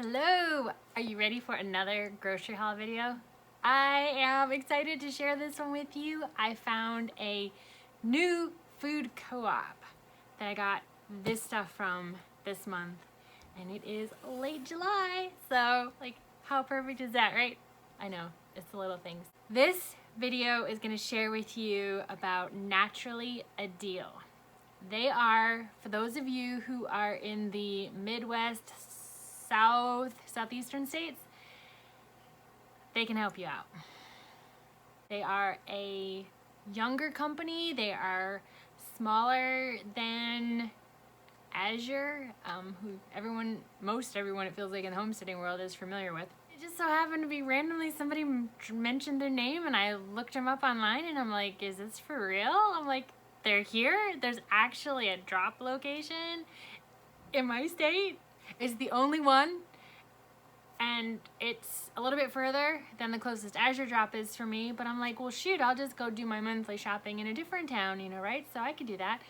Hello! Are you ready for another grocery haul video? I am excited to share this one with you. I found a new food co-op that I got this stuff from this month, and it is late July, so like how perfect is that, right? I know, it's the little things. This video is going to share with you about Naturally a Deal. They are, for those of you who are in the Midwest, southeastern states, they can help you out. They are a younger company. They are smaller than Azure, who most everyone it feels like in the homesteading world is familiar with. It just so happened to be randomly somebody mentioned their name, and I looked them up online, and I'm like, is this for real? I'm like, they're here? There's actually a drop location in my state? It's the only one, and it's a little bit further than the closest Azure drop is for me, but I'm like, well shoot, I'll just go do my monthly shopping in a different town, you know, right? So I could do that.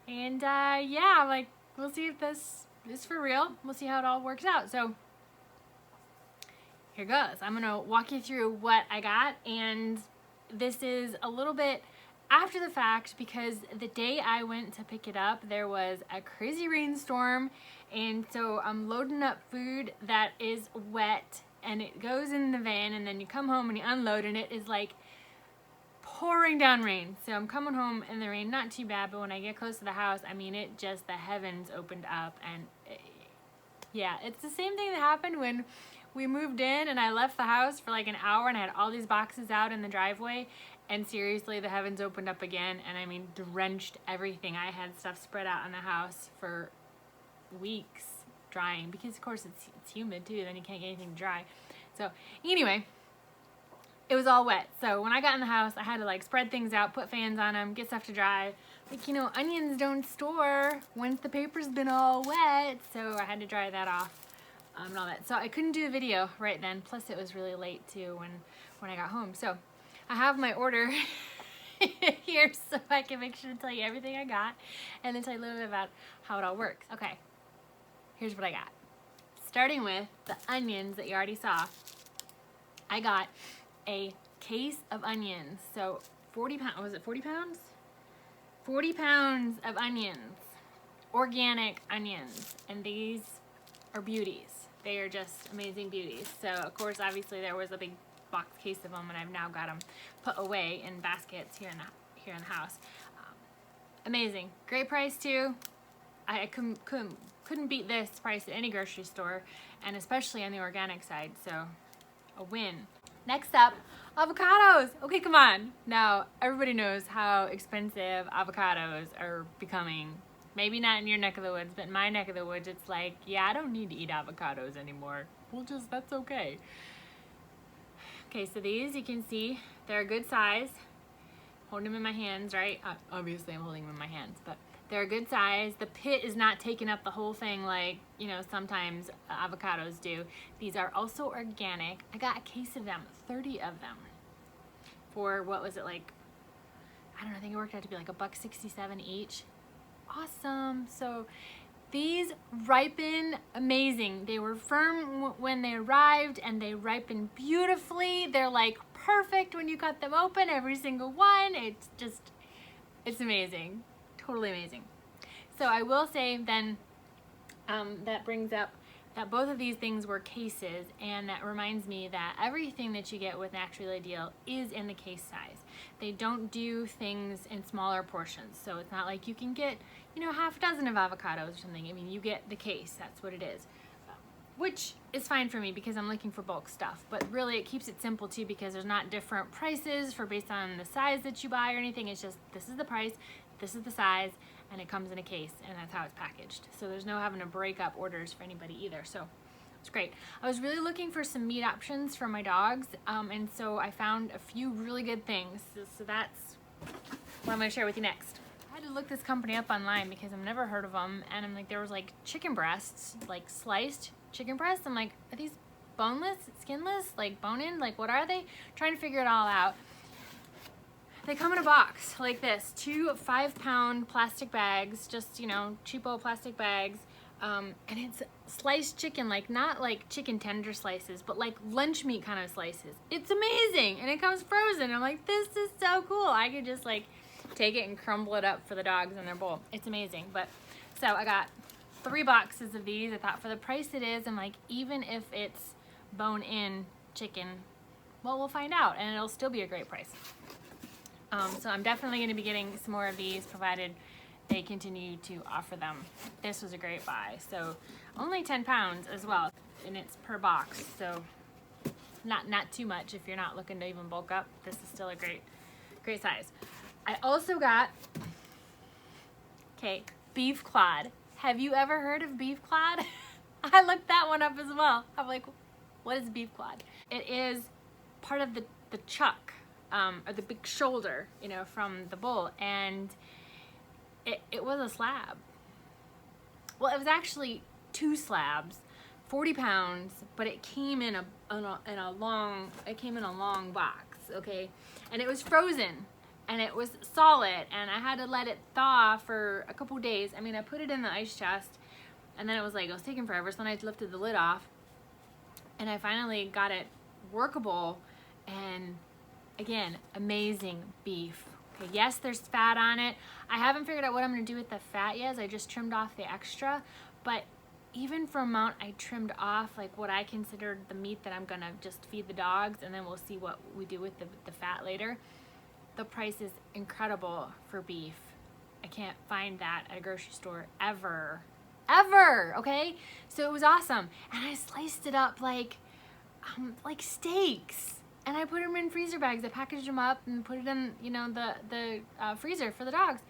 And yeah, I'm like, we'll see if this is for real. We'll see how it all works out. So here goes. I'm gonna walk you through what I got, and this is a little bit after the fact because the day I went to pick it up, there was a crazy rainstorm, and so I'm loading up food that is wet, and it goes in the van, and then you come home and you unload, and it is like pouring down rain. So I'm coming home in the rain, not too bad, but when I get close to the house, I mean, it just, the heavens opened up, and yeah, it's the same thing that happened when we moved in and I left the house for like an hour and I had all these boxes out in the driveway, and seriously, the heavens opened up again, and I mean, drenched everything. I had stuff spread out in the house for weeks drying, because of course it's humid too, then you can't get anything dry. So anyway, it was all wet. So when I got in the house, I had to like spread things out, put fans on them, get stuff to dry. Like, you know, onions don't store once the paper's been all wet, so I had to dry that off and all that. So I couldn't do a video right then, plus it was really late too when I got home. So I have my order here so I can make sure to tell you everything I got and then tell you a little bit about how it all works. Okay, here's what I got. Starting with the onions that you already saw. I got a case of onions. So 40 pounds, was it 40 pounds? 40 pounds of onions, organic onions, and these are beauties. They are just amazing beauties. So of course, obviously there was a big box case of them, and I've now got them put away in baskets here in the house. Amazing, great price too. I couldn't beat this price at any grocery store, and especially on the organic side. So a win. Next up, avocados. Okay, come on. Now everybody knows how expensive avocados are becoming. Maybe not in your neck of the woods, but in my neck of the woods, it's like, yeah, I don't need to eat avocados anymore. That's okay. Okay, so these, you can see, they're a good size. Holding them in my hands, right? Obviously I'm holding them in my hands, but they're a good size. The pit is not taking up the whole thing like, you know, sometimes avocados do. These are also organic. I got a case of them, 30 of them, for what was it, like, I don't know, I think it worked out to be like $1.67 each. Awesome. So these ripen amazing. They were firm when they arrived, and they ripen beautifully. They're like perfect when you cut them open, every single one. It's amazing. Totally amazing. So I will say then, that brings up that both of these things were cases, and that reminds me that everything that you get with Naturally a Deal is in the case size. They don't do things in smaller portions, so it's not like you can get, you know, half a dozen of avocados or something. I mean, you get the case, that's what it is, which is fine for me because I'm looking for bulk stuff. But really it keeps it simple too, because there's not different prices for based on the size that you buy or anything. It's just, this is the price, this is the size, and it comes in a case, and that's how it's packaged. So there's no having to break up orders for anybody either. So it's great. I was really looking for some meat options for my dogs, and so I found a few really good things. So that's what I'm gonna share with you next. I had to look this company up online because I've never heard of them, and I'm like, there was like chicken breasts, like sliced chicken breasts. I'm like, are these boneless, skinless, like bone-in? Like, what are they? Trying to figure it all out. They come in a box like this, 2 5-pound plastic bags, just, you know, cheapo plastic bags. And it's sliced chicken, like not like chicken tender slices, but like lunch meat kind of slices. It's amazing, and it comes frozen. I'm like, this is so cool. I could just like take it and crumble it up for the dogs in their bowl. It's amazing. But so I got 3 boxes of these. I thought for the price it is, I'm like, even if it's bone-in chicken, well, we'll find out, and it'll still be a great price. So I'm definitely going to be getting some more of these, provided they continue to offer them. This was a great buy. So only 10 pounds as well, and it's per box. So not too much if you're not looking to even bulk up. This is still a great size. I also got, okay, beef clod. Have you ever heard of beef clod? I looked that one up as well. I'm like, what is beef clod? It is part of the chuck, or the big shoulder, you know, from the bull, and it was a slab. Well, it was actually 2 slabs, 40 pounds, but it came in a long box, okay? And it was frozen, and it was solid, and I had to let it thaw for a couple days. I mean, I put it in the ice chest, and then it was taking forever, so then I lifted the lid off, and I finally got it workable, and again, amazing beef. Okay, yes, there's fat on it. I haven't figured out what I'm gonna do with the fat yet, as I just trimmed off the extra, but even for amount I trimmed off, like what I considered the meat that I'm gonna just feed the dogs, and then we'll see what we do with the fat later, the price is incredible for beef. I can't find that at a grocery store ever, okay? So it was awesome, and I sliced it up like steaks. And I put them in freezer bags. I packaged them up and put it in, you know, the freezer for the dogs.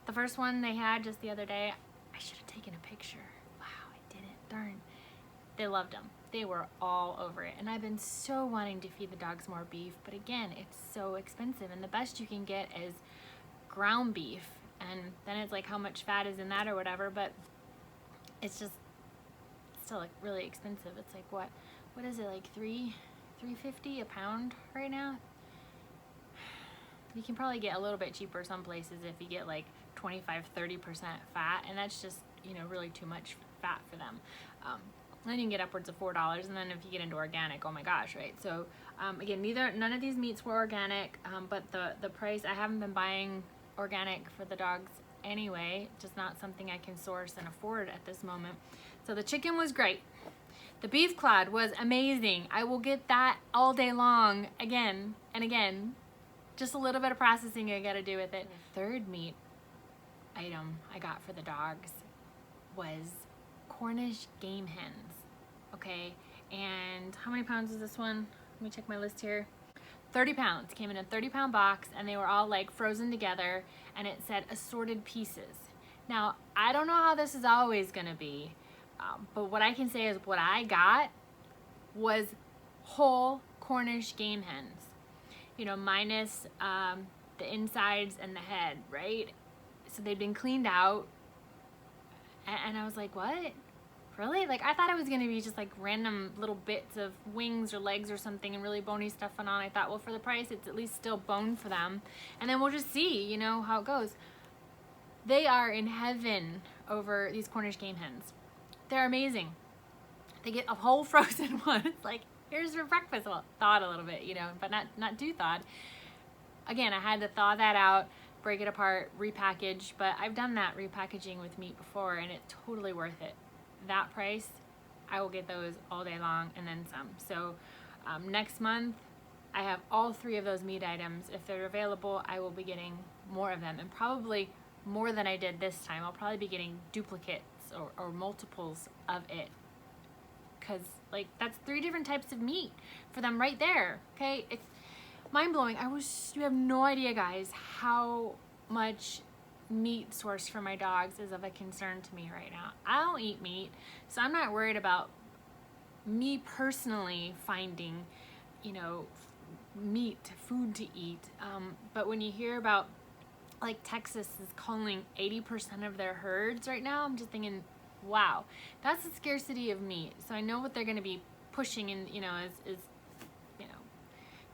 The first one they had just the other day, I should have taken a picture. Wow, I didn't. Darn. They loved them. They were all over it. And I've been so wanting to feed the dogs more beef, but again, it's so expensive. And the best you can get is ground beef. And then it's like how much fat is in that or whatever, but it's just still like really expensive. It's like what is it, like $3.50 a pound right now? You can probably get a little bit cheaper some places if you get like 25-30% fat, and that's just, you know, really too much fat for them. Then you can get upwards of $4, and then if you get into organic, oh my gosh, right? So again, none of these meats were organic, but the price, I haven't been buying organic for the dogs anyway, just not something I can source and afford at this moment. So the chicken was great. The beef clod was amazing. I will get that all day long, again and again. Just a little bit of processing I gotta do with it. The third meat item I got for the dogs was Cornish game hens, okay? And how many pounds is this one? Let me check my list here. 30 pounds, came in a 30-pound box, and they were all like frozen together, and it said assorted pieces. Now, I don't know how this is always gonna be, but what I can say is what I got was whole Cornish game hens. You know, minus the insides and the head, right? So they'd been cleaned out, and I was like, what? Really? Like, I thought it was gonna be just like random little bits of wings or legs or something and really bony stuff on. I thought, well, for the price, it's at least still bone for them, and then we'll just see, you know, how it goes. They are in heaven over these Cornish game hens. They're amazing. They get a whole frozen one. It's like, here's your breakfast. Well, thawed a little bit, you know, but not too thawed. Again, I had to thaw that out, break it apart, repackage, but I've done that repackaging with meat before, and it's totally worth it. That price, I will get those all day long and then some. So next month, I have all 3 of those meat items. If they're available, I will be getting more of them, and probably more than I did this time. I'll probably be getting duplicates or multiples of it, because like that's 3 different types of meat for them right there. Okay, it's mind-blowing. You have no idea, guys, how much meat sourced for my dogs is of a concern to me right now. I don't eat meat, so I'm not worried about me personally finding, you know, food to eat, but when you hear about like Texas is calling 80% of their herds right now, I'm just thinking, wow, that's the scarcity of meat. So I know what they're going to be pushing in, you know, is you know,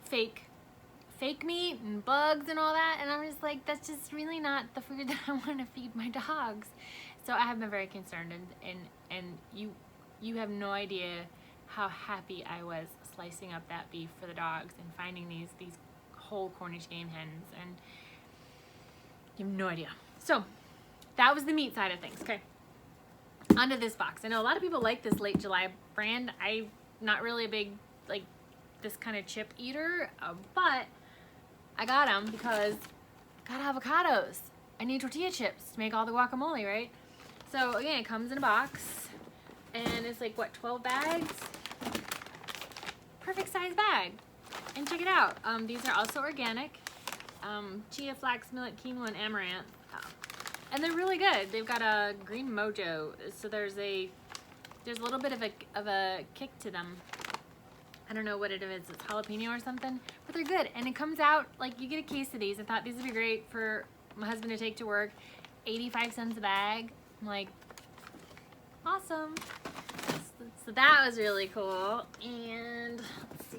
fake meat and bugs and all that, and I'm just like, that's just really not the food that I want to feed my dogs. So I have been very concerned, and you have no idea how happy I was slicing up that beef for the dogs and finding these whole Cornish game hens, and you have no idea. So that was the meat side of things. Okay, onto this box. I know a lot of people like this Late July brand. I'm not really a big like this kind of chip eater, but I got them because I got avocados. I need tortilla chips to make all the guacamole, right? So again, it comes in a box, and it's like what, 12 bags? Perfect size bag. And check it out. These are also organic. Chia, Flax, millet, quinoa, and Amaranth. And they're really good. They've got a green mojo, so there's a little bit of a kick to them. I don't know what it is. It's jalapeno or something, but they're good. And it comes out like you get a case of these. I thought these would be great for my husband to take to work. 85 cents a bag. I'm like, awesome. So that was really cool. And let's see.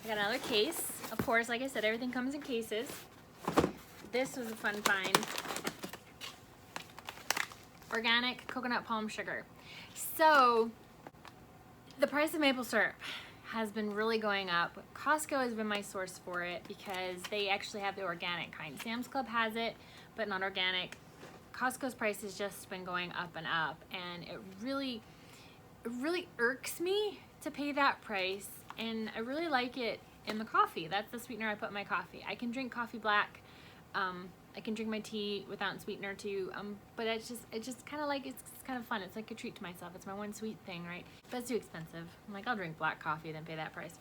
I got another case. Of course, like I said, everything comes in cases. This was a fun find. Organic coconut palm sugar. So the price of maple syrup has been really going up. Costco has been my source for it because they actually have the organic kind. Sam's Club has it, but not organic. Costco's price has just been going up and up, and it really irks me to pay that price, and I really like it in the coffee. That's the sweetener I put in my coffee. I can drink coffee black. I can drink my tea without sweetener too, but it's just kind of like, it's kind of fun. It's like a treat to myself. It's my one sweet thing, right? But it's too expensive. I'm like, I'll drink black coffee than pay that price.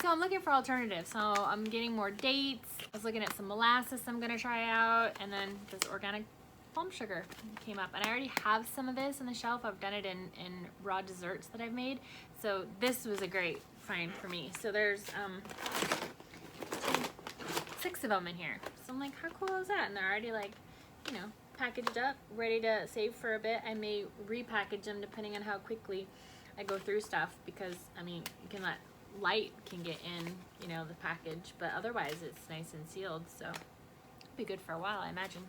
So I'm looking for alternatives. So I'm getting more dates. I was looking at some molasses I'm gonna try out, and then this organic palm sugar came up. And I already have some of this on the shelf. I've done it in raw desserts that I've made. So this was a great find for me. So there's 6 of them in here. So I'm like, how cool is that? And they're already like, you know, packaged up, ready to save for a bit. I may repackage them depending on how quickly I go through stuff, because I mean, you can let light can get in, you know, the package, but otherwise it's nice and sealed, so it'll be good for a while, I imagine.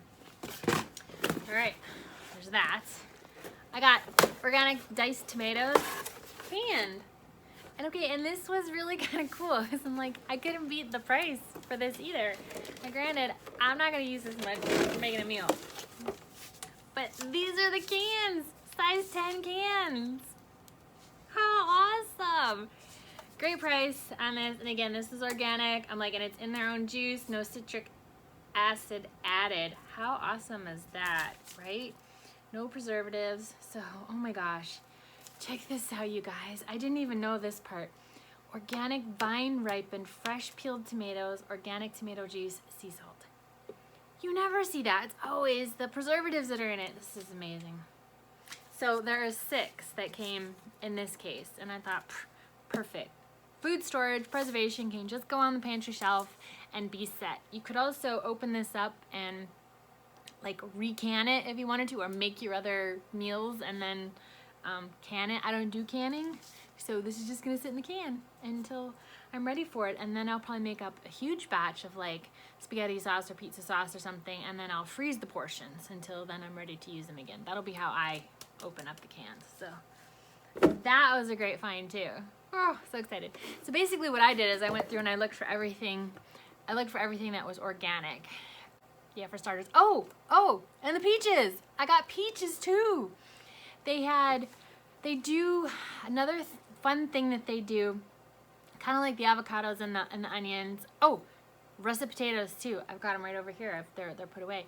All right, there's that. I got organic diced tomatoes canned. And okay, and this was really kind of cool because I'm like, I couldn't beat the price for this either. Now granted, I'm not gonna use this much for making a meal, but these are the cans, size 10 cans. How awesome! Great price on this, and again, this is organic. I'm like, and it's in their own juice, no citric acid added. How awesome is that, right? No preservatives. So, oh my gosh. Check this out, you guys. I didn't even know this part. Organic vine ripened fresh peeled tomatoes, organic tomato juice, sea salt. You never see that. It's always the preservatives that are in it. This is amazing. So there are 6 that came in this case, and I thought, perfect. Food storage, preservation can just go on the pantry shelf and be set. You could also open this up and like recan it if you wanted to, or make your other meals and then can it. I don't do canning, so this is just gonna sit in the can until I'm ready for it, and then I'll probably make up a huge batch of like spaghetti sauce or pizza sauce or something, and then I'll freeze the portions until then I'm ready to use them again. That'll be how I open up the cans. So that was a great find too. Oh, so excited. So basically what I did is I went through and I looked for everything. I looked for everything that was organic. Yeah, for starters. Oh, and the peaches. I got peaches too. They do another fun thing that they do, kind of like the avocados and the onions. Oh, russet potatoes too. I've got them right over here. They're put away.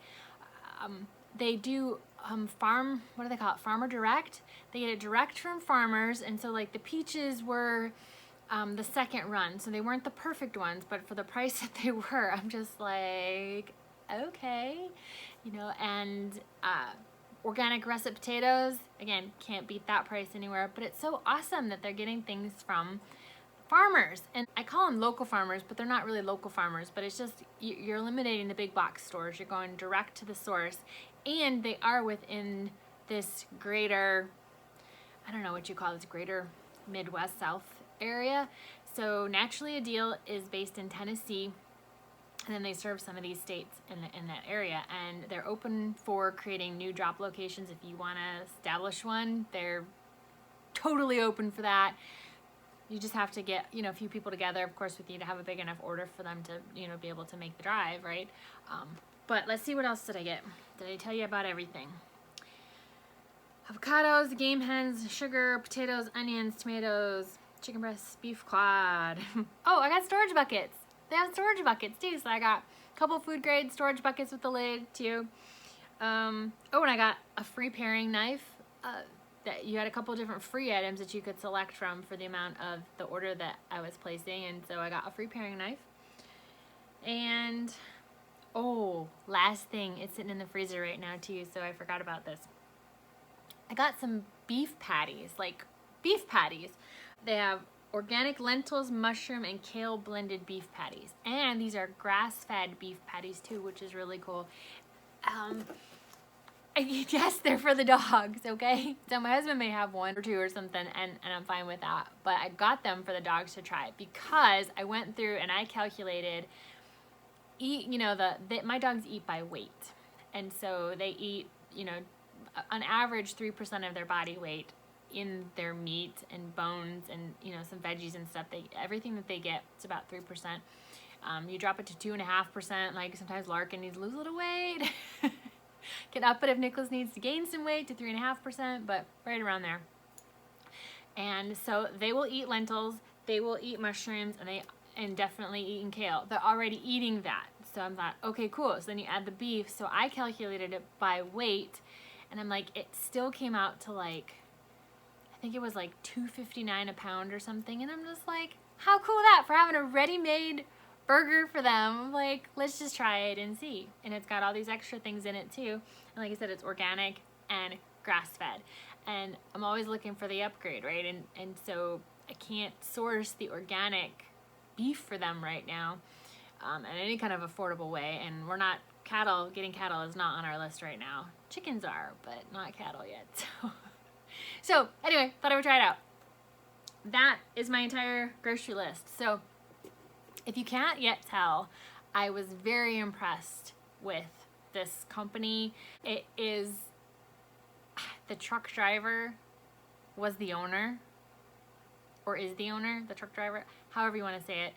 They do what do they call it? Farmer direct. They get it direct from farmers, and so like the peaches were the second run, so they weren't the perfect ones, but for the price that they were, I'm just like, okay, you know. And organic russet potatoes, again, can't beat that price anywhere, but it's so awesome that they're getting things from farmers. And I call them local farmers, but they're not really local farmers, but it's just, you're eliminating the big box stores. You're going direct to the source, and they are within this greater, I don't know what you call this, greater Midwest South area. So Naturally a Deal is based in Tennessee. And then they serve some of these states in that area, and they're open for creating new drop locations. If you want to establish one, they're totally open for that. You just have to get, you know, a few people together, of course, with you to have a big enough order for them to, you know, be able to make the drive, right? But let's see, what else did I get? Did I tell you about everything? Avocados, game hens, sugar, potatoes, onions, tomatoes, chicken breasts, beef quad. Oh, I got storage buckets. They have storage buckets too, so I got a couple food grade storage buckets with the lid too. Oh, and I got a free paring knife. That you had a couple different free items that you could select from for the amount of the order that I was placing, and so I got a free paring knife. And oh, last thing, it's sitting in the freezer right now too, so I forgot about this. I got some beef patties, like beef patties. They have organic lentils, mushroom, and kale blended beef patties. And these are grass-fed beef patties too, which is really cool. Yes, they're for the dogs, okay? So my husband may have one or two or something, and I'm fine with that. But I got them for the dogs to try because I went through and I calculated, my dogs eat by weight. And so they eat, you know, on average 3% of their body weight in their meat and bones and, you know, some veggies and stuff. Everything that they get, it's about 3%. You drop it to 2.5%, like sometimes Larkin needs to lose a little weight. Can up it if Nicholas needs to gain some weight to 3.5%, but right around there. And so they will eat lentils, they will eat mushrooms, and definitely eating kale. They're already eating that. So I'm like, okay, cool. So then you add the beef. So I calculated it by weight, and I'm like, it still came out to like, I think it was like $2.59 a pound or something. And I'm just like, how cool is that for having a ready-made burger for them? I'm like, let's just try it and see. And it's got all these extra things in it too. And like I said, it's organic and grass-fed. And I'm always looking for the upgrade, right? And so I can't source the organic beef for them right now in any kind of affordable way. And we're not getting cattle is not on our list right now. Chickens are, but not cattle yet. So anyway, thought I would try it out. That is my entire grocery list. So if you can't yet tell, I was very impressed with this company. It is, the truck driver was the owner, or is the owner, the truck driver, however you want to say it.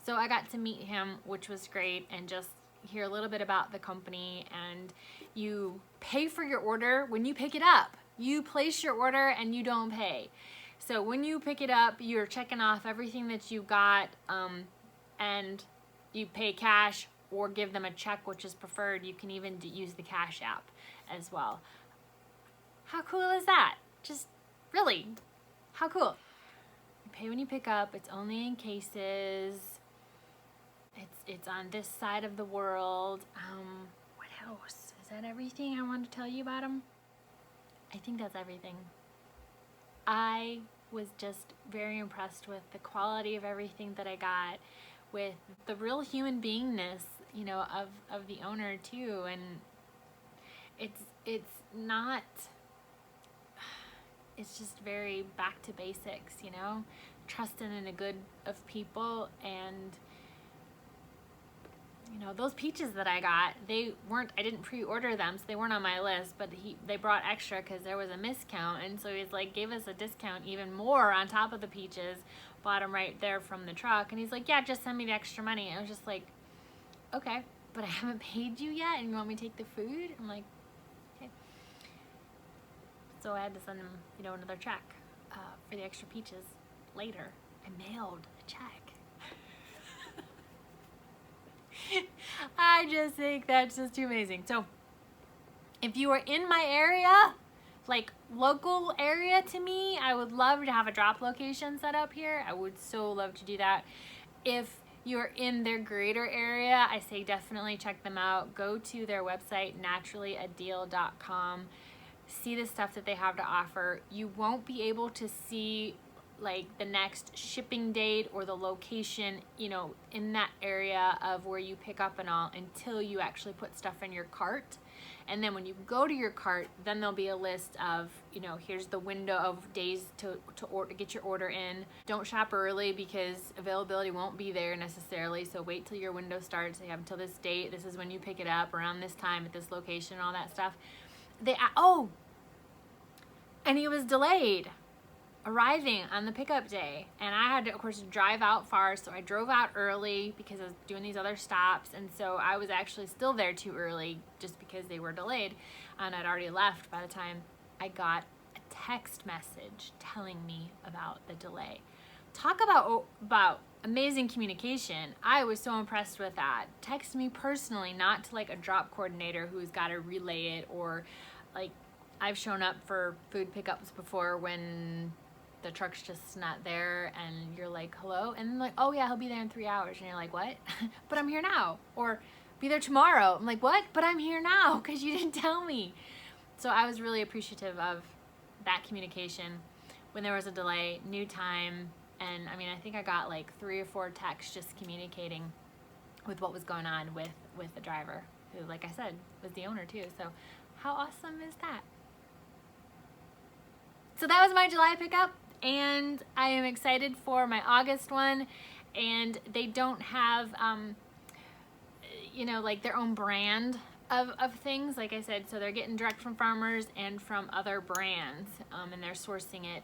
So I got to meet him, which was great, and just hear a little bit about the company. And you pay for your order when you pick it up. You place your order and you don't pay. So when you pick it up, you're checking off everything that you got, and you pay cash or give them a check, which is preferred. You can even use the Cash App as well. How cool is that? Just really, how cool. You pay when you pick up. It's only in cases. It's on this side of the world. What else? Is that everything I wanted to tell you about them? I think that's everything. I was just very impressed with the quality of everything that I got, with the real human beingness, you know, of the owner too. And it's not, it's just very back to basics, you know, trusting in the good of people. And you know, those peaches that I got, I didn't pre-order them, so they weren't on my list, but they brought extra because there was a miscount, and so he's like, gave us a discount even more on top of the peaches, bought them right there from the truck, and he's like, yeah, just send me the extra money. And I was just like, okay, but I haven't paid you yet, and you want me to take the food? I'm like, okay. So I had to send him, you know, another check for the extra peaches later. I mailed a check. I just think that's just too amazing. So if you are in my area, like local area to me, I would love to have a drop location set up here. I would so love to do that. If you're in their greater area, I say definitely check them out. Go to their website, naturallyadeal.com. See the stuff that they have to offer. You won't be able to see like the next shipping date or the location, you know, in that area of where you pick up and all, until you actually put stuff in your cart. And then when you go to your cart, then there'll be a list of, you know, here's the window of days to get your order in. Don't shop early because availability won't be there necessarily. So wait till your window starts. You have until this date. This is when you pick it up, around this time at this location, all that stuff. And he was delayed arriving on the pickup day, and I had to, of course, drive out far, so I drove out early because I was doing these other stops, and so I was actually still there too early just because they were delayed, and I'd already left by the time I got a text message telling me about the delay. Talk about amazing communication. I was so impressed with that. Text me personally, not to like a drop coordinator who's got to relay it, or like I've shown up for food pickups before when the truck's just not there and you're like, hello? And like, oh yeah, he'll be there in 3 hours. And you're like, what? But I'm here now. Or be there tomorrow. I'm like, what? But I'm here now because you didn't tell me. So I was really appreciative of that communication when there was a delay, new time. And I mean, I think I got like 3 or 4 texts just communicating with what was going on with the driver, who, like I said, was the owner too. So how awesome is that? So that was my July pickup, and I am excited for my August one. And they don't have, you know, like their own brand of things, like I said. So they're getting direct from farmers and from other brands, and they're sourcing it.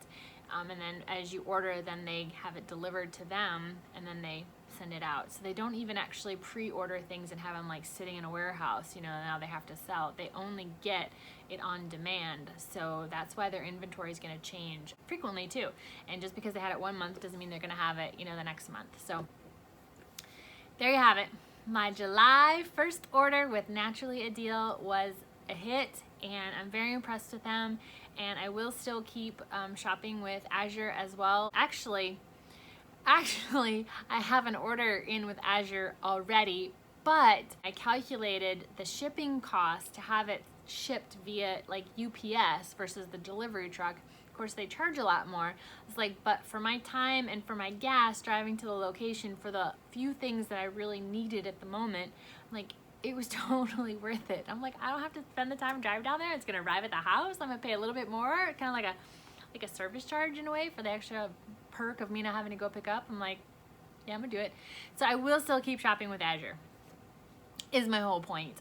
And then as you order, then they have it delivered to them, and then they send it out. So they don't even actually pre-order things and have them like sitting in a warehouse, you know, now they have to sell. They only get it on demand. So that's why their inventory is going to change frequently too. And just because they had it 1 month doesn't mean they're going to have it, you know, the next month. So there you have it. My July first order with Naturally a Deal was a hit, and I'm very impressed with them. And I will still keep shopping with Azure as well. Actually, I have an order in with Azure already, but I calculated the shipping cost to have it shipped via like UPS versus the delivery truck. Of course, they charge a lot more. It's like, but for my time and for my gas driving to the location for the few things that I really needed at the moment, like, it was totally worth it. I'm like, I don't have to spend the time and drive down there. It's gonna arrive at the house. I'm gonna pay a little bit more, kind of like a service charge in a way for the extra perk of me not having to go pick up. I'm like, yeah, I'm gonna do it. So I will still keep shopping with Azure, is my whole point.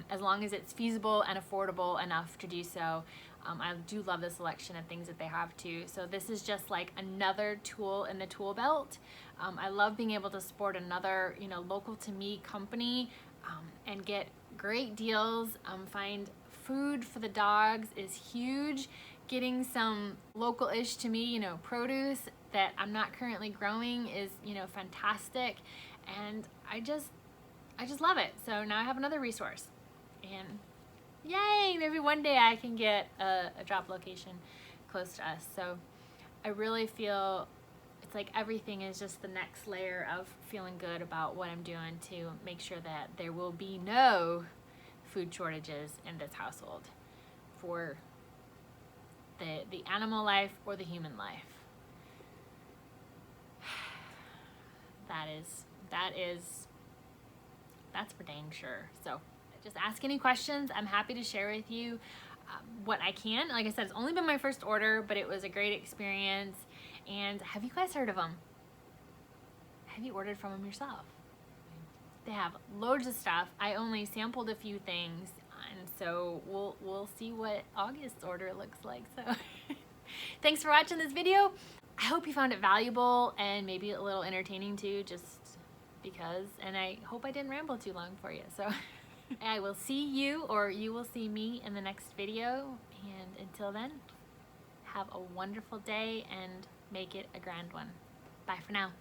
As long as it's feasible and affordable enough to do so. I do love the selection of things that they have too. So this is just like another tool in the tool belt. I love being able to support another, you know, local to me company, and get great deals. Find food for the dogs is huge. Getting some local-ish to me, you know, produce that I'm not currently growing is, you know, fantastic. And I just love it. So now I have another resource, and yay, maybe one day I can get a drop location close to us. So I really feel it's like everything is just the next layer of feeling good about what I'm doing to make sure that there will be no food shortages in this household for the animal life or the human life. That's for dang sure. So just ask any questions. I'm happy to share with you what I can. Like I said, it's only been my first order, but it was a great experience. And have you guys heard of them? Have you ordered from them yourself? They have loads of stuff. I only sampled a few things, and so we'll see what August's order looks like. So thanks for watching this video. I hope you found it valuable and maybe a little entertaining too, just because, and I hope I didn't ramble too long for you. So I will see you, or you will see me, in the next video. And until then, have a wonderful day and make it a grand one. Bye for now.